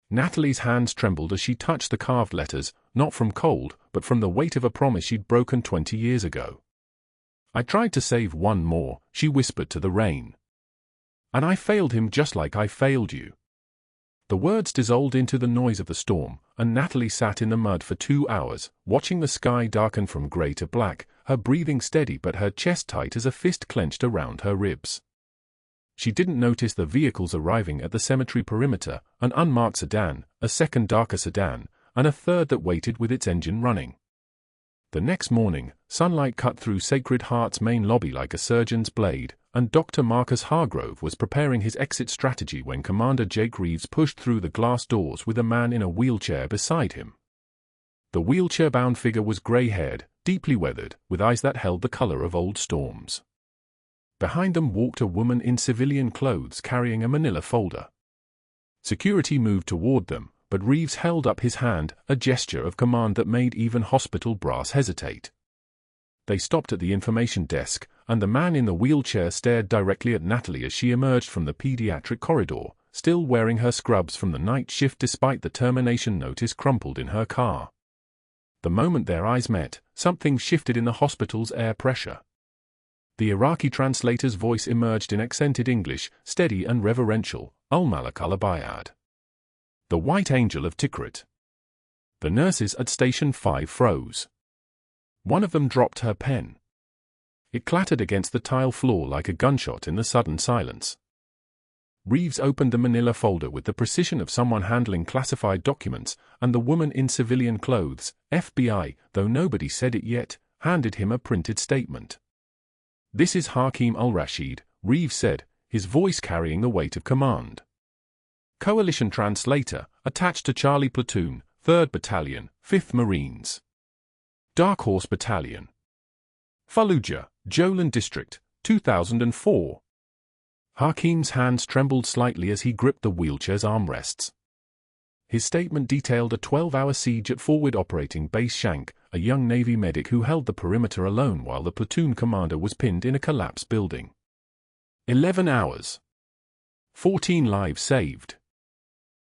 Natalie's hands trembled as she touched the carved letters, not from cold, but from the weight of a promise she'd broken 20 years ago. I tried to save one more, she whispered to the rain. And I failed him just like I failed you. The words dissolved into the noise of the storm, and Natalie sat in the mud for 2 hours, watching the sky darken from grey to black, her breathing steady but her chest tight as a fist clenched around her ribs. She didn't notice the vehicles arriving at the cemetery perimeter, an unmarked sedan, a second darker sedan, and a third that waited with its engine running. The next morning, sunlight cut through Sacred Heart's main lobby like a surgeon's blade, and Dr. Marcus Hargrove was preparing his exit strategy when Commander Jake Reeves pushed through the glass doors with a man in a wheelchair beside him. The wheelchair-bound figure was grey-haired, deeply weathered, with eyes that held the color of old storms. Behind them walked a woman in civilian clothes carrying a manila folder. Security moved toward them, but Reeves held up his hand, a gesture of command that made even hospital brass hesitate. They stopped at the information desk, and the man in the wheelchair stared directly at Natalie as she emerged from the pediatric corridor, still wearing her scrubs from the night shift despite the termination notice crumpled in her car. The moment their eyes met, something shifted in the hospital's air pressure. The Iraqi translator's voice emerged in accented English, steady and reverential, Al-Malak al-Abayad. The White Angel of Tikrit. The nurses at Station 5 froze. One of them dropped her pen. It clattered against the tile floor like a gunshot in the sudden silence. Reeves opened the manila folder with the precision of someone handling classified documents, and the woman in civilian clothes, FBI, though nobody said it yet, handed him a printed statement. "This is Hakim al-Rashid," Reeves said, his voice carrying the weight of command. Coalition translator, attached to Charlie Platoon, 3rd Battalion, 5th Marines. Dark Horse Battalion. Fallujah, Jolan District, 2004. Hakim's hands trembled slightly as he gripped the wheelchair's armrests. His statement detailed a 12-hour siege at Forward Operating Base Shank, a young Navy medic who held the perimeter alone while the platoon commander was pinned in a collapsed building. 11 hours. 14 lives saved.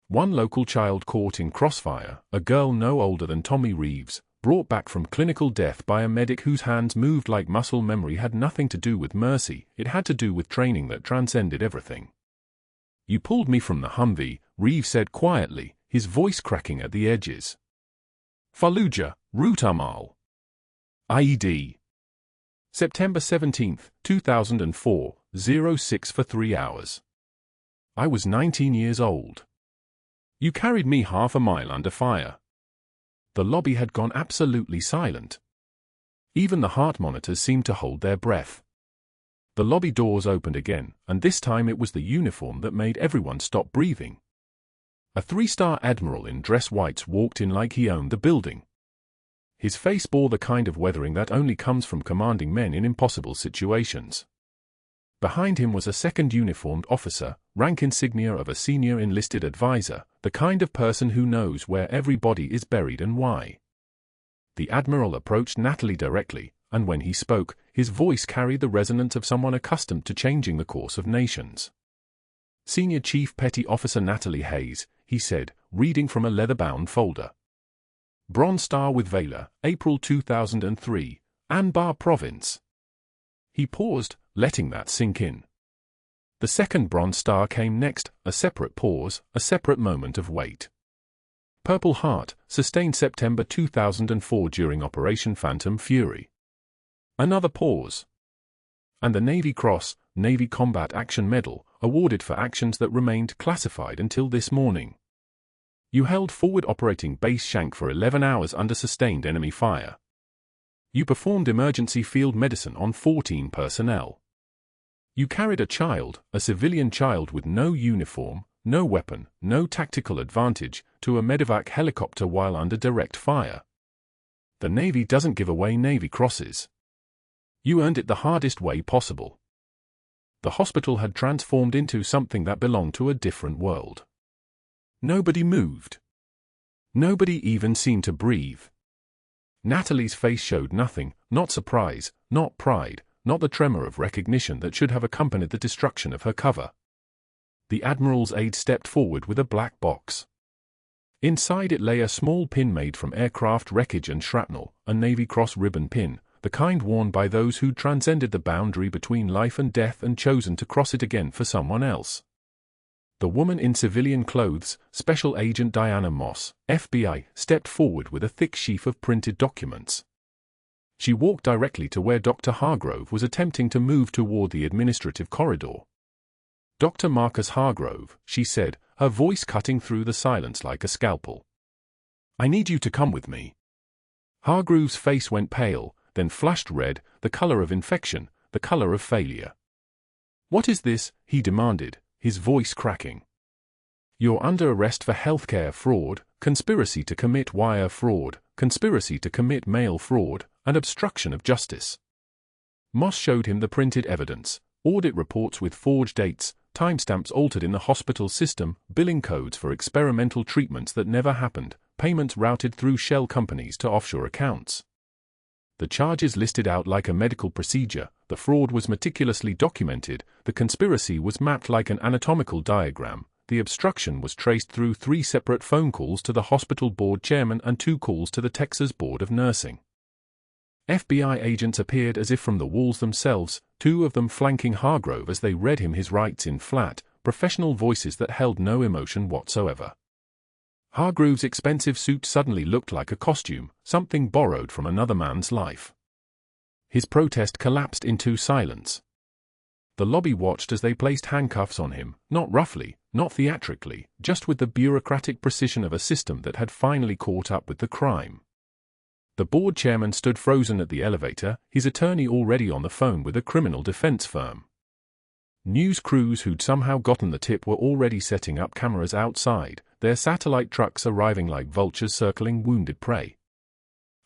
One local child caught in crossfire, a girl no older than Tommy Reeves, brought back from clinical death by a medic whose hands moved like muscle memory had nothing to do with mercy, it had to do with training that transcended everything. "You pulled me from the Humvee," Reeves said quietly, his voice cracking at the edges. Fallujah, Route Amal. IED. September 17, 2004, 06 for 3 hours. I was 19 years old. You carried me half a mile under fire. The lobby had gone absolutely silent. Even the heart monitors seemed to hold their breath. The lobby doors opened again, and this time it was the uniform that made everyone stop breathing. A 3-star admiral in dress whites walked in like he owned the building. His face bore the kind of weathering that only comes from commanding men in impossible situations. Behind him was a second uniformed officer, rank insignia of a senior enlisted advisor, the kind of person who knows where every body is buried and why. The admiral approached Natalie directly, and when he spoke, his voice carried the resonance of someone accustomed to changing the course of nations. "Senior Chief Petty Officer Natalie Hayes," he said, reading from a leather-bound folder. "Bronze Star with Valor, April 2003, Anbar Province." He paused, letting that sink in. The second Bronze Star came next, a separate pause, a separate moment of wait. Purple Heart, sustained September 2004 during Operation Phantom Fury. Another pause. And the Navy Cross, Navy Combat Action Medal, awarded for actions that remained classified until this morning. You held Forward Operating Base Shank for 11 hours under sustained enemy fire. You performed emergency field medicine on 14 personnel. You carried a child, a civilian child with no uniform, no weapon, no tactical advantage, to a medevac helicopter while under direct fire. The Navy doesn't give away Navy Crosses. You earned it the hardest way possible. The hospital had transformed into something that belonged to a different world. Nobody moved. Nobody even seemed to breathe. Natalie's face showed nothing, not surprise, not pride, not the tremor of recognition that should have accompanied the destruction of her cover. The Admiral's aide stepped forward with a black box. Inside it lay a small pin made from aircraft wreckage and shrapnel, a Navy Cross ribbon pin, the kind worn by those who'd transcended the boundary between life and death and chosen to cross it again for someone else. The woman in civilian clothes, Special Agent Diana Moss, FBI, stepped forward with a thick sheaf of printed documents. She walked directly to where Dr. Hargrove was attempting to move toward the administrative corridor. "Dr. Marcus Hargrove," she said, her voice cutting through the silence like a scalpel. "I need you to come with me." Hargrove's face went pale, then flushed red, the color of infection, the color of failure. "What is this?" he demanded, his voice cracking. "You're under arrest for healthcare fraud, conspiracy to commit wire fraud, conspiracy to commit mail fraud, and obstruction of justice." Moss showed him the printed evidence, audit reports with forged dates, timestamps altered in the hospital system, billing codes for experimental treatments that never happened, payments routed through shell companies to offshore accounts. The charges listed out like a medical procedure, the fraud was meticulously documented, the conspiracy was mapped like an anatomical diagram, the obstruction was traced through 3 separate phone calls to the hospital board chairman and 2 calls to the Texas Board of Nursing. FBI agents appeared as if from the walls themselves, 2 of them flanking Hargrove as they read him his rights in flat, professional voices that held no emotion whatsoever. Hargrove's expensive suit suddenly looked like a costume, something borrowed from another man's life. His protest collapsed into silence. The lobby watched as they placed handcuffs on him, not roughly, not theatrically, just with the bureaucratic precision of a system that had finally caught up with the crime. The board chairman stood frozen at the elevator, his attorney already on the phone with a criminal defense firm. News crews who'd somehow gotten the tip were already setting up cameras outside, their satellite trucks arriving like vultures circling wounded prey.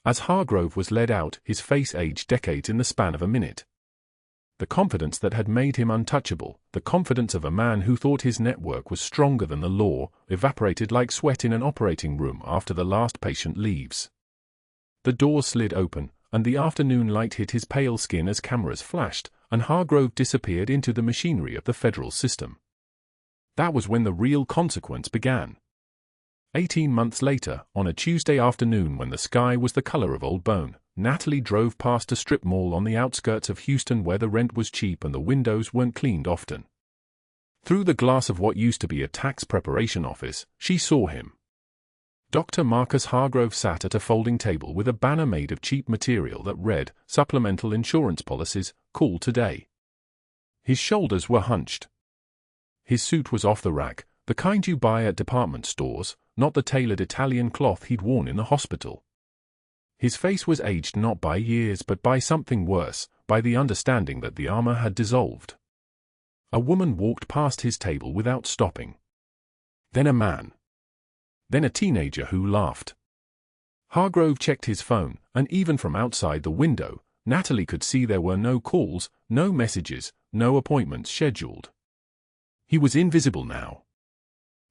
As Hargrove was led out, his face aged decades in the span of a minute. The confidence that had made him untouchable, the confidence of a man who thought his network was stronger than the law, evaporated like sweat in an operating room after the last patient leaves. The door slid open, and the afternoon light hit his pale skin as cameras flashed, and Hargrove disappeared into the machinery of the federal system. That was when the real consequence began. 18 months later, on a Tuesday afternoon when the sky was the color of old bone, Natalie drove past a strip mall on the outskirts of Houston where the rent was cheap and the windows weren't cleaned often. Through the glass of what used to be a tax preparation office, she saw him. Dr. Marcus Hargrove sat at a folding table with a banner made of cheap material that read, "Supplemental insurance policies, call today." His shoulders were hunched. His suit was off the rack, the kind you buy at department stores, not the tailored Italian cloth he'd worn in the hospital. His face was aged not by years but by something worse, by the understanding that the armor had dissolved. A woman walked past his table without stopping. Then a man. Then a teenager who laughed. Hargrove checked his phone, and even from outside the window, Natalie could see there were no calls, no messages, no appointments scheduled. He was invisible now.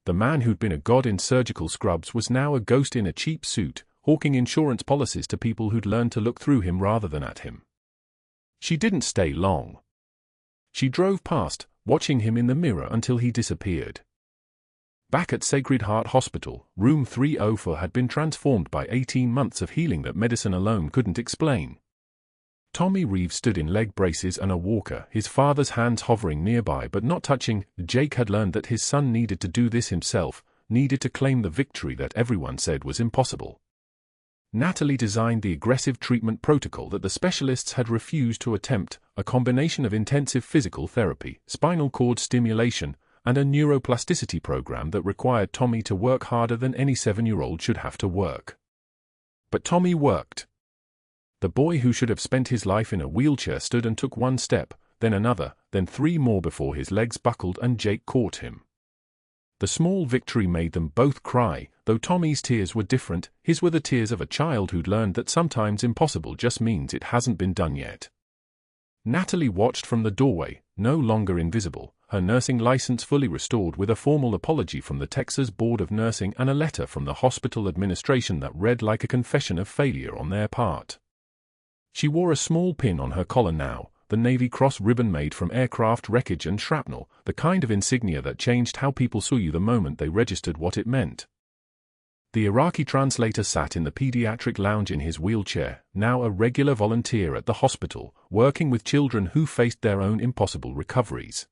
The man who'd been a god in surgical scrubs was now a ghost in a cheap suit, hawking insurance policies to people who'd learned to look through him rather than at him. She didn't stay long. She drove past, watching him in the mirror until he disappeared. Back at Sacred Heart Hospital, room 304 had been transformed by 18 months of healing that medicine alone couldn't explain. Tommy Reeves stood in leg braces and a walker, his father's hands hovering nearby but not touching. Jake had learned that his son needed to do this himself, needed to claim the victory that everyone said was impossible. Natalie designed the aggressive treatment protocol that the specialists had refused to attempt, a combination of intensive physical therapy, spinal cord stimulation, and a neuroplasticity program that required Tommy to work harder than any 7-year-old should have to work. But Tommy worked. The boy who should have spent his life in a wheelchair stood and took 1 step, then another, then 3 more before his legs buckled and Jake caught him. The small victory made them both cry, though Tommy's tears were different. His were the tears of a child who'd learned that sometimes impossible just means it hasn't been done yet. Natalie watched from the doorway, no longer invisible, her nursing license fully restored with a formal apology from the Texas Board of Nursing and a letter from the hospital administration that read like a confession of failure on their part. She wore a small pin on her collar now, the Navy Cross ribbon made from aircraft wreckage and shrapnel, the kind of insignia that changed how people saw you the moment they registered what it meant. The Iraqi translator sat in the pediatric lounge in his wheelchair, now a regular volunteer at the hospital, working with children who faced their own impossible recoveries.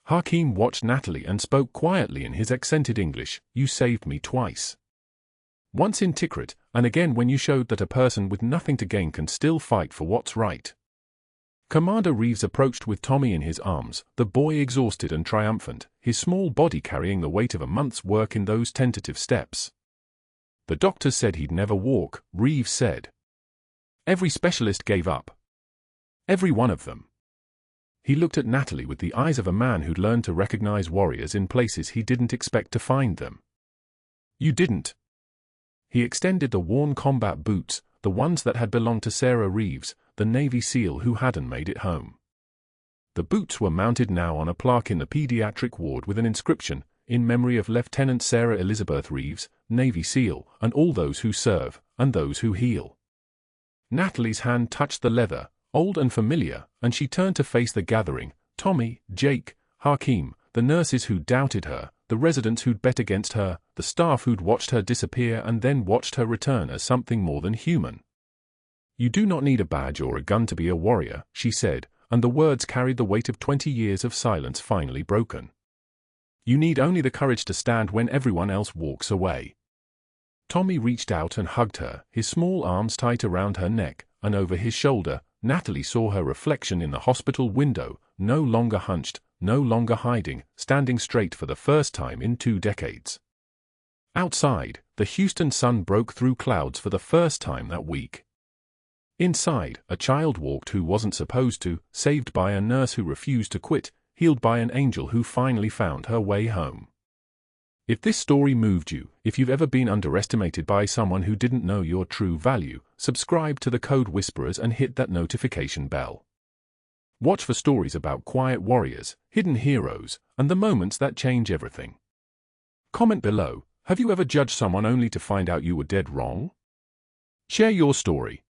Hakim watched Natalie and spoke quietly in his accented English. "You saved me twice. Once in Tikrit, and again when you showed that a person with nothing to gain can still fight for what's right." Commander Reeves approached with Tommy in his arms, the boy exhausted and triumphant, his small body carrying the weight of a month's work in those tentative steps. "The doctors said he'd never walk," Reeves said. "Every specialist gave up. Every one of them." He looked at Natalie with the eyes of a man who'd learned to recognize warriors in places he didn't expect to find them. "You didn't." He extended the worn combat boots, the ones that had belonged to Sarah Reeves, the Navy SEAL who hadn't made it home. The boots were mounted now on a plaque in the pediatric ward with an inscription, "In memory of Lieutenant Sarah Elizabeth Reeves, Navy SEAL, and all those who serve, and those who heal." Natalie's hand touched the leather, old and familiar, and she turned to face the gathering: Tommy, Jake, Hakim, the nurses who doubted her, the residents who'd bet against her, the staff who'd watched her disappear and then watched her return as something more than human. "You do not need a badge or a gun to be a warrior," she said, and the words carried the weight of 20 years of silence finally broken. "You need only the courage to stand when everyone else walks away." Tommy reached out and hugged her, his small arms tight around her neck, and over his shoulder, Natalie saw her reflection in the hospital window, no longer hunched, no longer hiding, standing straight for the first time in 2 decades. Outside, the Houston sun broke through clouds for the first time that week. Inside, a child walked who wasn't supposed to, saved by a nurse who refused to quit, healed by an angel who finally found her way home. If this story moved you, if you've ever been underestimated by someone who didn't know your true value, subscribe to the Code Whisperers and hit that notification bell. Watch for stories about quiet warriors, hidden heroes, and the moments that change everything. Comment below, have you ever judged someone only to find out you were dead wrong? Share your story.